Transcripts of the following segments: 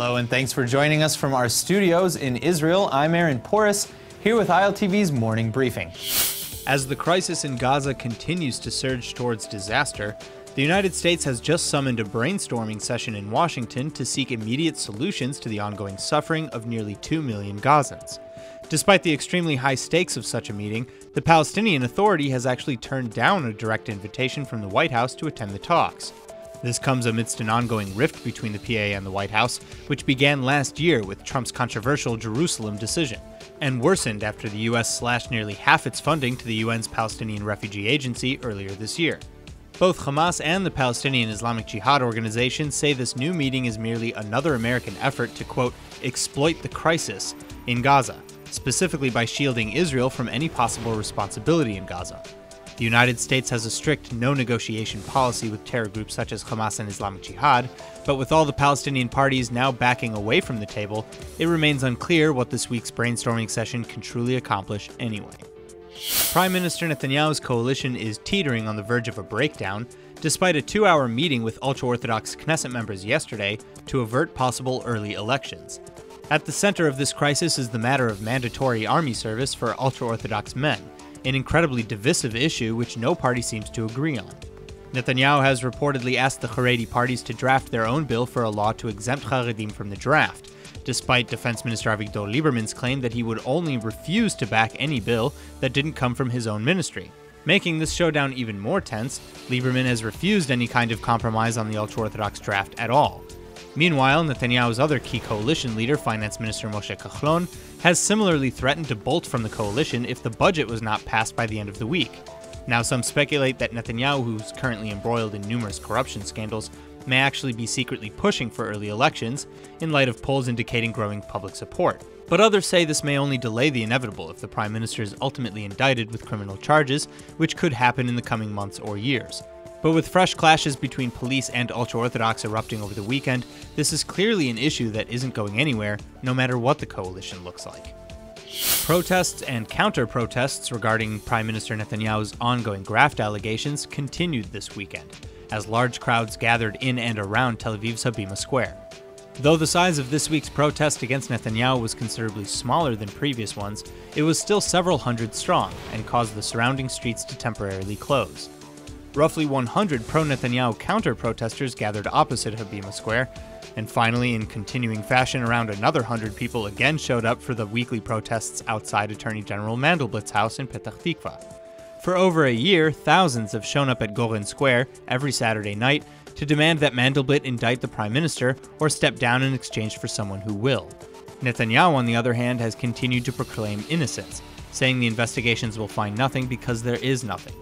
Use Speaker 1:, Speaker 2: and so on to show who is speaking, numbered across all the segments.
Speaker 1: Hello and thanks for joining us from our studios in Israel. I'm Aaron Porras, here with ILTV's Morning Briefing. As the crisis in Gaza continues to surge towards disaster, the United States has just summoned a brainstorming session in Washington to seek immediate solutions to the ongoing suffering of nearly 2 million Gazans. Despite the extremely high stakes of such a meeting, the Palestinian Authority has actually turned down a direct invitation from the White House to attend the talks. This comes amidst an ongoing rift between the PA and the White House, which began last year with Trump's controversial Jerusalem decision, and worsened after the U.S. slashed nearly half its funding to the UN's Palestinian Refugee Agency earlier this year. Both Hamas and the Palestinian Islamic Jihad organization say this new meeting is merely another American effort to, quote, exploit the crisis in Gaza, specifically by shielding Israel from any possible responsibility in Gaza. The United States has a strict no-negotiation policy with terror groups such as Hamas and Islamic Jihad, but with all the Palestinian parties now backing away from the table, it remains unclear what this week's brainstorming session can truly accomplish anyway. Prime Minister Netanyahu's coalition is teetering on the verge of a breakdown, despite a 2-hour meeting with ultra-Orthodox Knesset members yesterday to avert possible early elections. At the center of this crisis is the matter of mandatory army service for ultra-Orthodox men, an incredibly divisive issue which no party seems to agree on. Netanyahu has reportedly asked the Haredi parties to draft their own bill for a law to exempt Haredim from the draft, despite Defense Minister Avigdor Lieberman's claim that he would only refuse to back any bill that didn't come from his own ministry. Making this showdown even more tense, Lieberman has refused any kind of compromise on the ultra-Orthodox draft at all. Meanwhile, Netanyahu's other key coalition leader, Finance Minister Moshe Kahlon, has similarly threatened to bolt from the coalition if the budget was not passed by the end of the week. Now, some speculate that Netanyahu, who's currently embroiled in numerous corruption scandals, may actually be secretly pushing for early elections, in light of polls indicating growing public support. But others say this may only delay the inevitable if the Prime Minister is ultimately indicted with criminal charges, which could happen in the coming months or years. But with fresh clashes between police and ultra-Orthodox erupting over the weekend, this is clearly an issue that isn't going anywhere, no matter what the coalition looks like. Protests and counter-protests regarding Prime Minister Netanyahu's ongoing graft allegations continued this weekend, as large crowds gathered in and around Tel Aviv's Habima Square. Though the size of this week's protest against Netanyahu was considerably smaller than previous ones, it was still several hundred strong and caused the surrounding streets to temporarily close. Roughly 100 pro-Netanyahu counter-protesters gathered opposite Habima Square, and finally, in continuing fashion, around another 100 people again showed up for the weekly protests outside Attorney General Mandelblat's house in Petah Tikva. For over a year, thousands have shown up at Goren Square every Saturday night to demand that Mandelblit indict the Prime Minister or step down in exchange for someone who will. Netanyahu, on the other hand, has continued to proclaim innocence, saying the investigations will find nothing because there is nothing.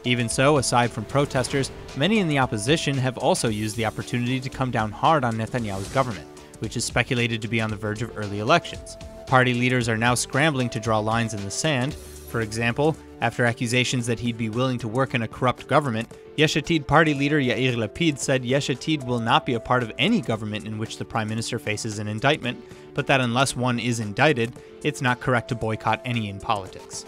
Speaker 1: Even so, aside from protesters, many in the opposition have also used the opportunity to come down hard on Netanyahu's government, which is speculated to be on the verge of early elections. Party leaders are now scrambling to draw lines in the sand. For example, after accusations that he'd be willing to work in a corrupt government, Yesh Atid party leader Yair Lapid said Yesh Atid will not be a part of any government in which the Prime Minister faces an indictment, but that unless one is indicted, it's not correct to boycott any in politics.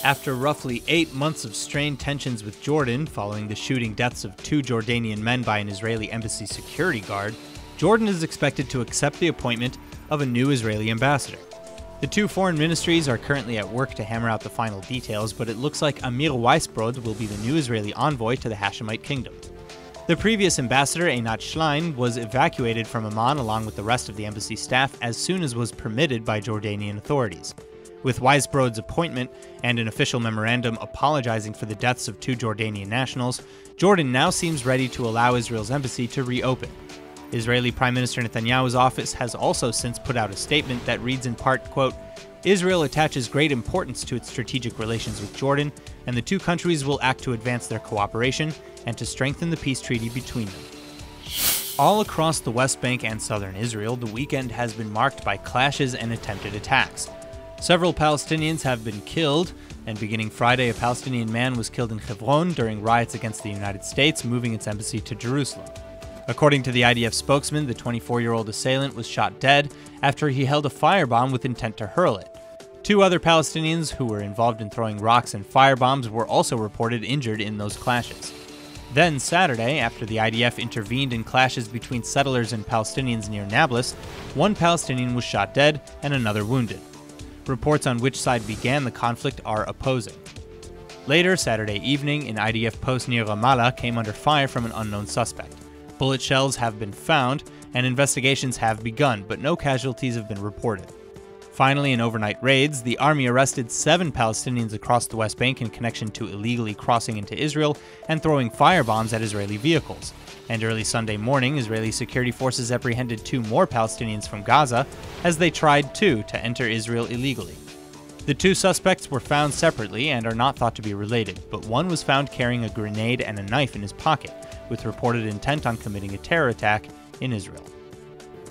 Speaker 1: After roughly 8 months of strained tensions with Jordan following the shooting deaths of 2 Jordanian men by an Israeli embassy security guard, Jordan is expected to accept the appointment of a new Israeli ambassador. The 2 foreign ministries are currently at work to hammer out the final details, but it looks like Amir Weisbrod will be the new Israeli envoy to the Hashemite kingdom. The previous ambassador, Einat Schlein, was evacuated from Amman along with the rest of the embassy staff as soon as was permitted by Jordanian authorities. With Weisbrod's appointment and an official memorandum apologizing for the deaths of 2 Jordanian nationals, Jordan now seems ready to allow Israel's embassy to reopen. Israeli Prime Minister Netanyahu's office has also since put out a statement that reads in part, quote, Israel attaches great importance to its strategic relations with Jordan, and the 2 countries will act to advance their cooperation and to strengthen the peace treaty between them. All across the West Bank and southern Israel, the weekend has been marked by clashes and attempted attacks. Several Palestinians have been killed, and beginning Friday, a Palestinian man was killed in Hebron during riots against the United States, moving its embassy to Jerusalem. According to the IDF spokesman, the 24-year-old assailant was shot dead after he held a firebomb with intent to hurl it. 2 other Palestinians who were involved in throwing rocks and firebombs were also reported injured in those clashes. Then Saturday, after the IDF intervened in clashes between settlers and Palestinians near Nablus, one Palestinian was shot dead and another wounded. Reports on which side began the conflict are opposing. Later Saturday evening, an IDF post near Ramallah came under fire from an unknown suspect. Bullet shells have been found, and investigations have begun, but no casualties have been reported. Finally, in overnight raids, the army arrested 7 Palestinians across the West Bank in connection to illegally crossing into Israel and throwing firebombs at Israeli vehicles. And early Sunday morning, Israeli security forces apprehended 2 more Palestinians from Gaza as they tried, too, to enter Israel illegally. The 2 suspects were found separately and are not thought to be related, but one was found carrying a grenade and a knife in his pocket, with reported intent on committing a terror attack in Israel.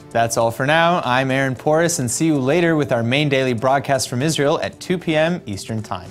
Speaker 2: That's all for now. I'm Aaron Porras, and see you later with our main daily broadcast from Israel at 2 p.m. Eastern Time.